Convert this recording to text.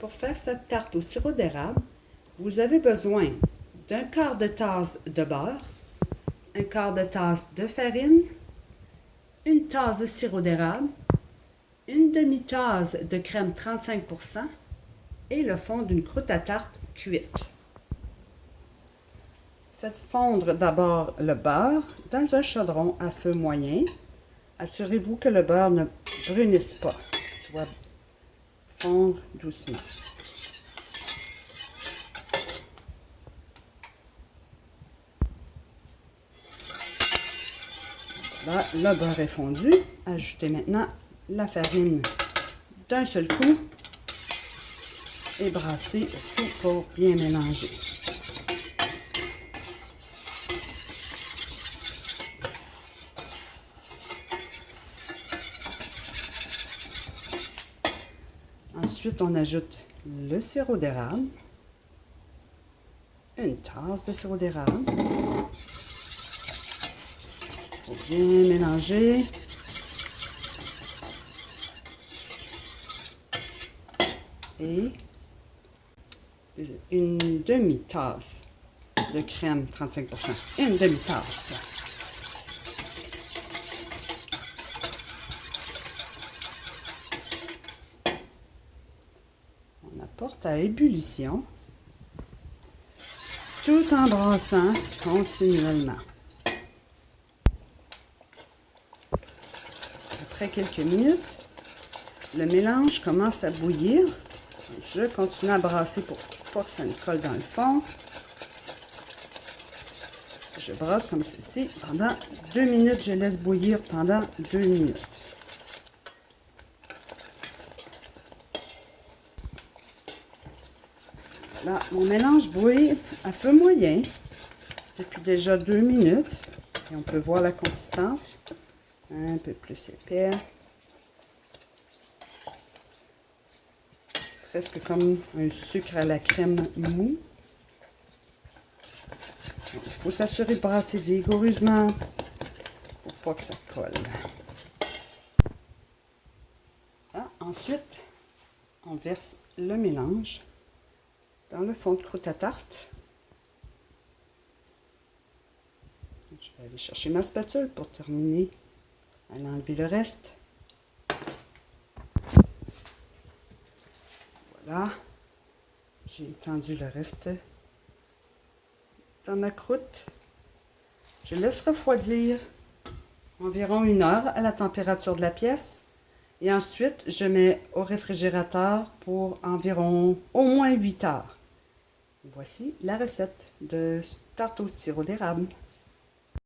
Pour faire cette tarte au sirop d'érable, vous avez besoin d'un quart de tasse de beurre, un quart de tasse de farine, une tasse de sirop d'érable, une demi-tasse de crème 35% et le fond d'une croûte à tarte cuite. Faites fondre d'abord le beurre dans un chaudron à feu moyen. Assurez-vous que le beurre ne brunisse pas. Il doit fondre doucement. Là, le beurre est fondu. Ajoutez maintenant la farine d'un seul coup et brassez tout pour bien mélanger. Ensuite, on ajoute le sirop d'érable, une tasse de sirop d'érable. Pour bien mélanger. Et une demi-tasse de crème 35%. Une demi-tasse. On apporte à ébullition tout en brassant continuellement. Après quelques minutes, le mélange commence à bouillir. Je continue à brasser pour pas que ça me colle dans le fond. Je brasse comme ceci pendant 2 minutes. Je laisse bouillir pendant 2 minutes. Voilà, mon mélange bouille à feu moyen depuis déjà 2 minutes. Et on peut voir la consistance. Un peu plus épais. Presque comme un sucre à la crème mou. Il faut s'assurer de brasser vigoureusement pour pas que ça colle. Ah, ensuite, on verse le mélange dans le fond de croûte à tarte. Je vais aller chercher ma spatule pour terminer à enlever le reste. Voilà, j'ai étendu le reste dans ma croûte. Je laisse refroidir environ 1 heure à la température de la pièce. Et ensuite, je mets au réfrigérateur pour environ au moins 8 heures. Voici la recette de tarte au sirop d'érable.